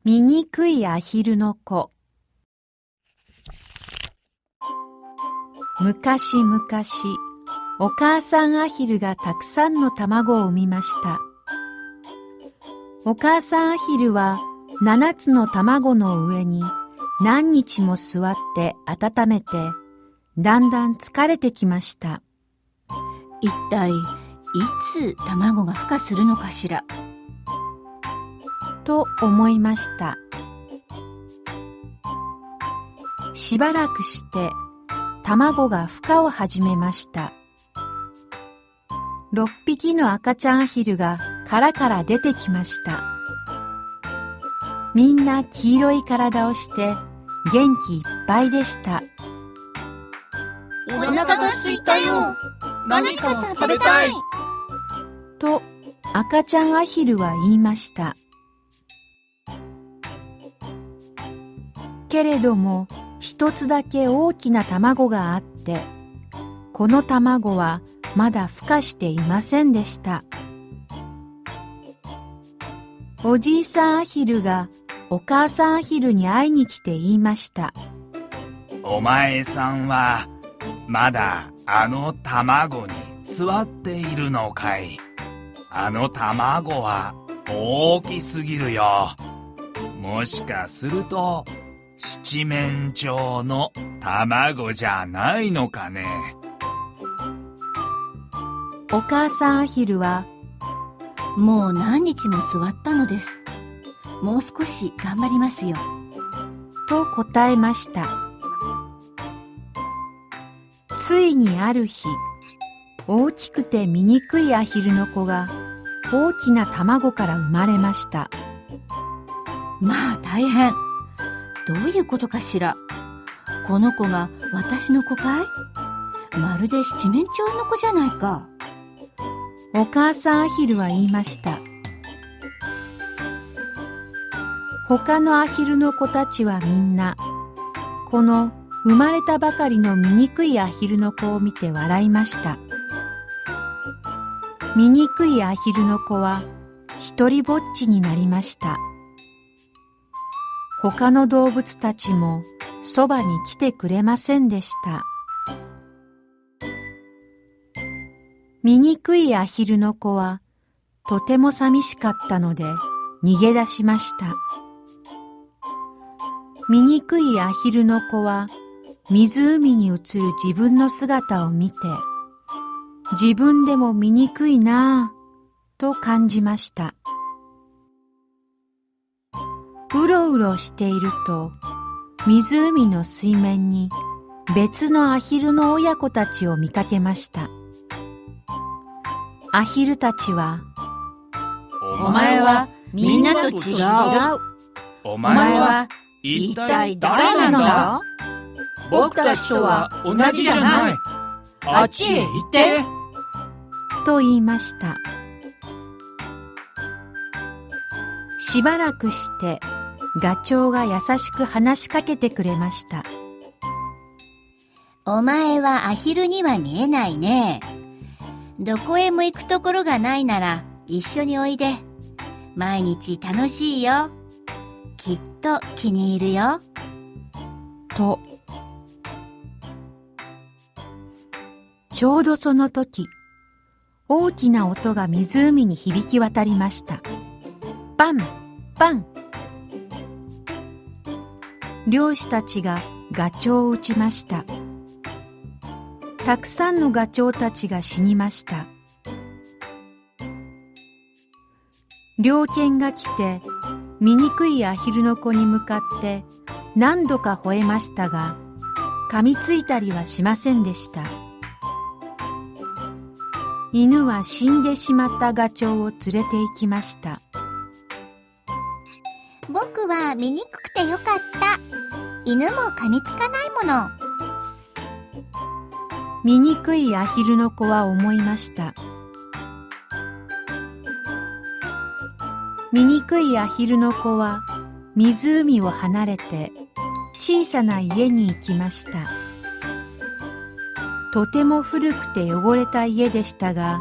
醜いアヒルの子。昔々、お母さんアヒルがたくさんの卵を産みました。お母さんアヒルは7つの卵の上に何日も座って温めて、だんだん疲れてきました。一体いつ卵が孵化するのかしらと思いました。しばらくして卵が孵化を始めました。6匹の赤ちゃんアヒルが殻から出てきました。みんな黄色い体をして元気いっぱいでした。お腹が空いたよ。何か食べたい。と赤ちゃんアヒルは言いました。けれども一つだけ大きな卵があって、この卵はまだ孵化していませんでした。おじいさんアヒルがお母さんアヒルに会いに来て言いました。お前さんはまだあの卵に座っているのかい。あの卵は大きすぎるよ。もしかすると七面鳥の卵じゃないのかね。お母さんアヒルは、もう何日も座ったのです。もう少し頑張りますよ。と答えました。ついにある日、大きくて醜いアヒルの子が大きな卵から生まれました。まあ大変。どういうことかしら。この子が私の子かい？まるで七面鳥の子じゃないか。お母さんアヒルは言いました。他のアヒルの子たちはみんな、この生まれたばかりの醜いアヒルの子を見て笑いました。醜いアヒルの子は一りぼっちになりました。他の動物たちもそばに来てくれませんでした。醜いアヒルの子はとても寂しかったので逃げ出しました。醜いアヒルの子は湖に映る自分の姿を見て、自分でも醜いなぁと感じました。うろうろしていると、湖の水面に別のアヒルの親子たちを見かけました。アヒルたちは、お前はみんなと違う。お前は一体誰なんだ？僕たちとは同じじゃない。あっちへ行って。と言いました。しばらくしてガチョウが優しく話しかけてくれました。お前はアヒルには見えないね。どこへも行くところがないなら一緒においで。毎日楽しいよ。きっと気に入るよ。と。ちょうどその時、大きな音が湖に響き渡りました。バンバン。漁師たちがガチョウを撃ちました。たくさんのガチョウたちが死にました。猟犬が来て醜いアヒルの子に向かって何度か吠えましたが、噛みついたりはしませんでした。犬は死んでしまったガチョウを連れて行きました。僕は醜くてよかった。犬も噛みつかないもの。醜いアヒルの子は思いました。醜いアヒルの子は湖を離れて小さな家に行きました。とても古くて汚れた家でしたが、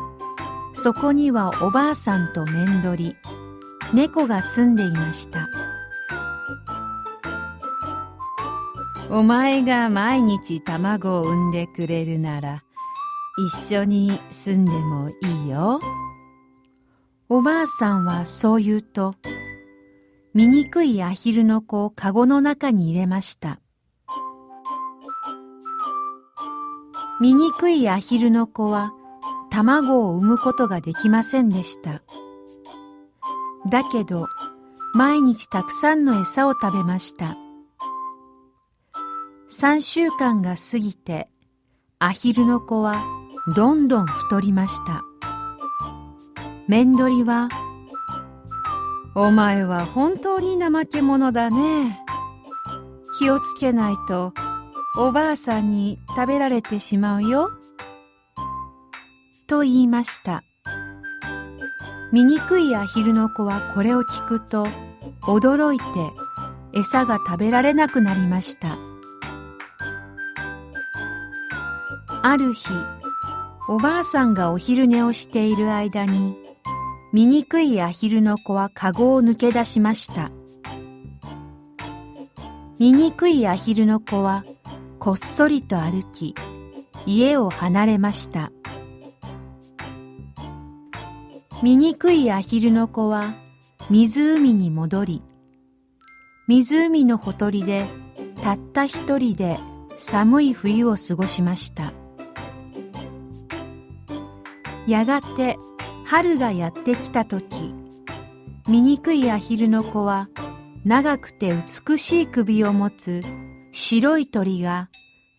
そこにはおばあさんとめんどり、猫が住んでいました。お前が毎日卵を産んでくれるなら、一緒に住んでもいいよ。おばあさんはそう言うと、醜いアヒルの子をかごの中に入れました。醜いアヒルの子は卵を産むことができませんでした。だけど、毎日たくさんの餌を食べました。3週間が過ぎて、アヒルの子はどんどん太りました。メンドリは、お前は本当に怠け者だね。気をつけないとおばあさんに食べられてしまうよ。と言いました。醜いアヒルの子はこれを聞くと驚いて餌が食べられなくなりました。ある日、おばあさんがお昼寝をしている間に、醜いアヒルの子はかごを抜け出しました。醜いアヒルの子はこっそりと歩き、家を離れました。醜いアヒルの子は湖に戻り、湖のほとりでたった一人で寒い冬を過ごしました。やがて春がやってきたとき、醜いアヒルの子は長くて美しい首を持つ白い鳥が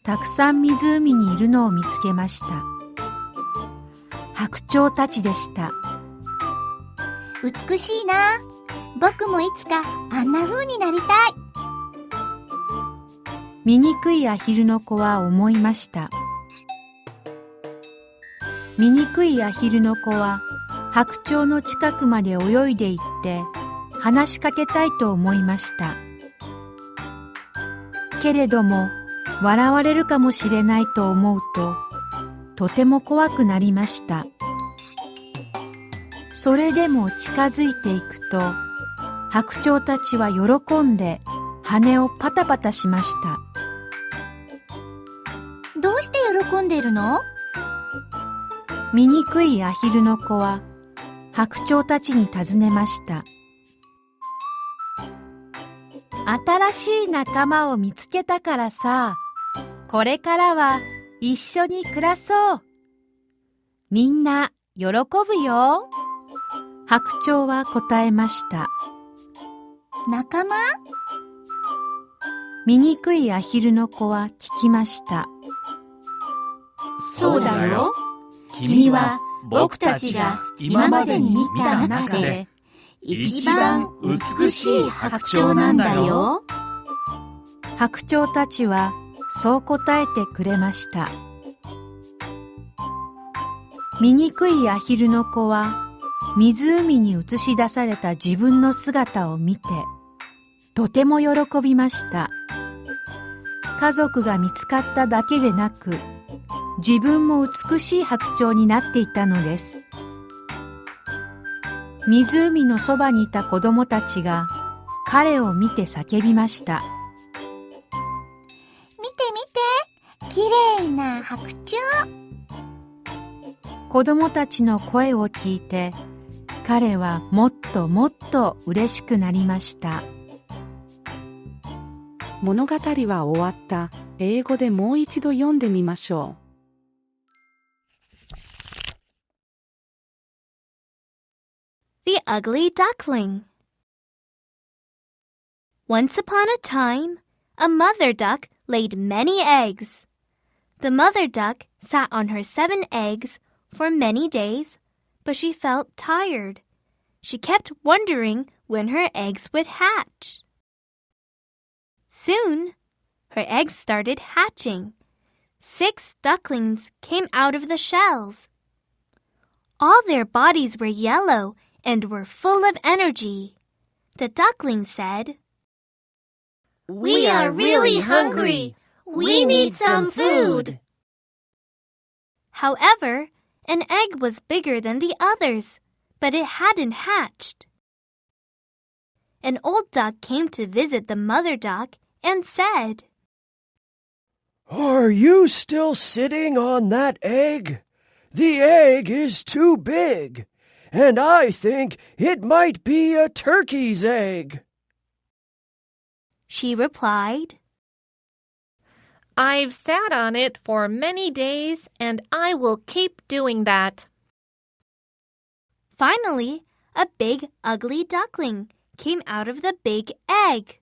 たくさん湖にいるのを見つけました。白鳥たちでした。美しいな。僕もいつかあんな風になりたい。醜いアヒルの子は思いました。醜いアヒルの子は白鳥の近くまで泳いで行って話しかけたいと思いました。けれども笑われるかもしれないと思うととても怖くなりました。それでも近づいていくと白鳥たちは喜んで羽をパタパタしました。どうして喜んでるの？醜いアヒルの子は白鳥たちに尋ねました。新しい仲間を見つけたからさ、これからは一緒に暮らそう。みんな喜ぶよ。白鳥は答えました。仲間？醜いアヒルの子は聞きました。そうだよ。君は僕たちが今までに見た中で一番美しい白鳥なんだよ。白鳥たちはそう答えてくれました。醜いアヒルの子は湖に映し出された自分の姿を見てとても喜びました。家族が見つかっただけでなく、自分も美しい白鳥になっていたのです。湖のそばにいた子供たちが彼を見て叫びました。見て見て、綺麗な白鳥。子供たちの声を聞いて、彼はもっともっと嬉しくなりました。物語は終わった。英語でもう一度読んでみましょう。The Ugly Duckling. Once upon a time, a mother duck laid many eggs. The mother duck sat on her 7 eggs for many days, but she felt tired. She kept wondering when her eggs would hatch. Soon, her eggs started hatching. 6 ducklings came out of the shells. All their bodies were yellow and were full of energy. The duckling said, We are really hungry. We need some food. However, an egg was bigger than the others, but it hadn't hatched. An old duck came to visit the mother duck and said, Are you still sitting on that egg? The egg is too big, and I think it might be a turkey's egg. She replied. I've sat on it for many days, and I will keep doing that. Finally, a big, ugly duckling came out of the big egg.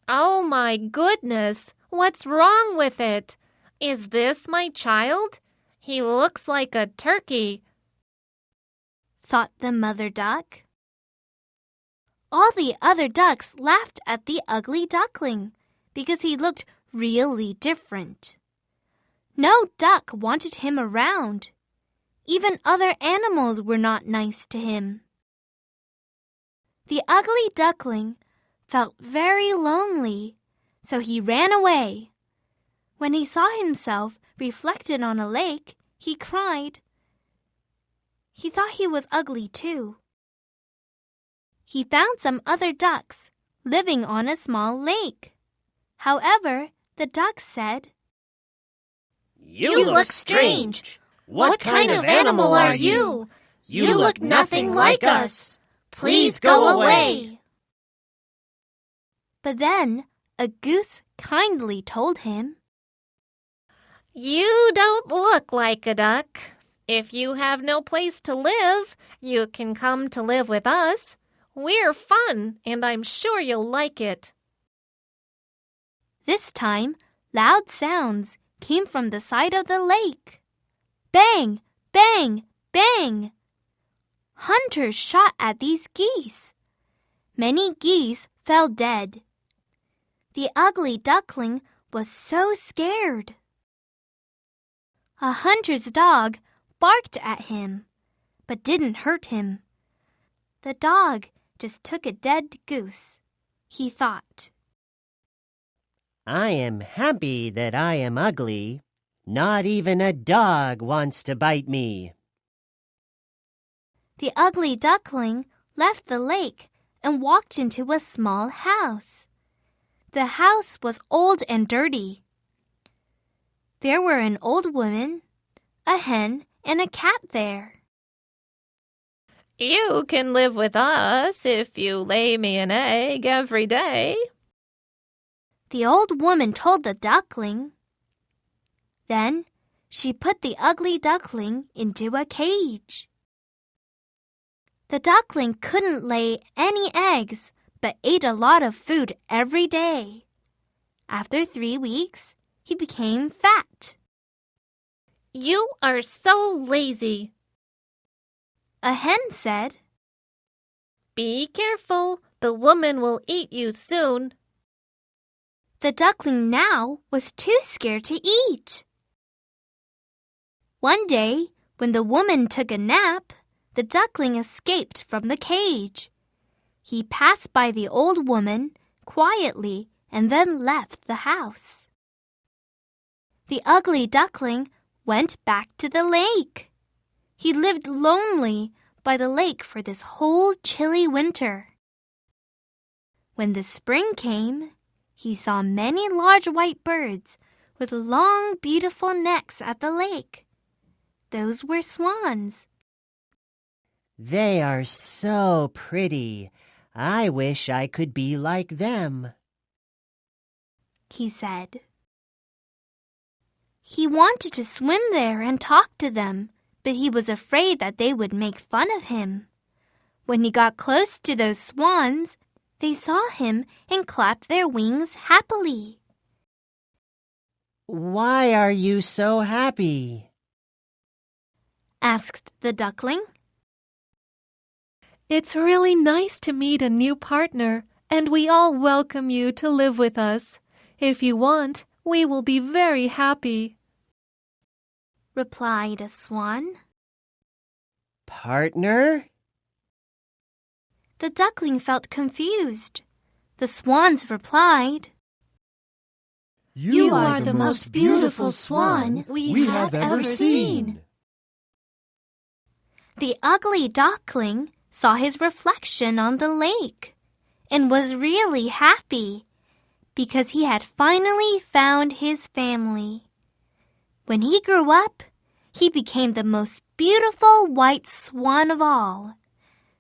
Oh my goodness, what's wrong with it? Is this my child? He looks like a turkey, thought the mother duck. All the other ducks laughed at the ugly duckling because he looked really different. No duck wanted him around. Even other animals were not nice to him. The ugly duckling felt very lonely, so he ran away. When he saw himself reflected on a lake, he cried. He thought he was ugly too. He found some other ducks living on a small lake. However, the ducks said, You look strange. What kind of animal are you? You look nothing like us. Please go away. But then a goose kindly told him, You don't look like a duck. If you have no place to live, you can come to live with us. We're fun, and I'm sure you'll like it. This time, loud sounds came from the side of the lake. Bang! Bang! Bang! Hunters shot at these geese. Many geese fell dead. The ugly duckling was so scared. A hunter's dog barked at him, but didn't hurt him. The dog just took a dead goose, he thought. I am happy that I am ugly. Not even a dog wants to bite me. The ugly duckling left the lake and walked into a small house. The house was old and dirty. There were an old woman, a hen, and a cat there. You can live with us if you lay me an egg every day, the old woman told the duckling. Then she put the ugly duckling into a cage. The duckling couldn't lay any eggs, but ate a lot of food every day. After 3 weeks, he became fat. You are so lazy, a hen said. Be careful, the woman will eat you soon. The duckling now was too scared to eat. One day, when the woman took a nap, the duckling escaped from the cage. He passed by the old woman quietly and then left the house. The ugly duckling went back to the lake. He lived lonely by the lake for this whole chilly winter. When the spring came, he saw many large white birds with long, beautiful necks at the lake. Those were swans. They are so pretty. I wish I could be like them, he said. He wanted to swim there and talk to them, but he was afraid that they would make fun of him. When he got close to those swans, they saw him and clapped their wings happily. Why are you so happy? Asked the duckling. It's really nice to meet a new partner, and we all welcome you to live with us. If you want, we will be very happy, replied a swan. Partner? The duckling felt confused. The swans replied, You are the most beautiful swan we have ever seen. The ugly duckling saw his reflection on the lake and was really happy. because he had finally found his family. When he grew up, he became the most beautiful white swan of all.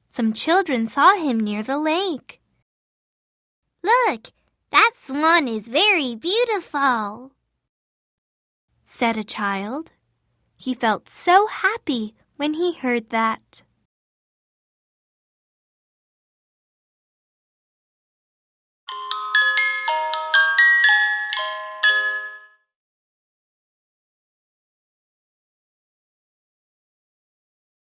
Some children saw him near the lake. Look, that swan is very beautiful, said a child. He felt so happy when he heard that.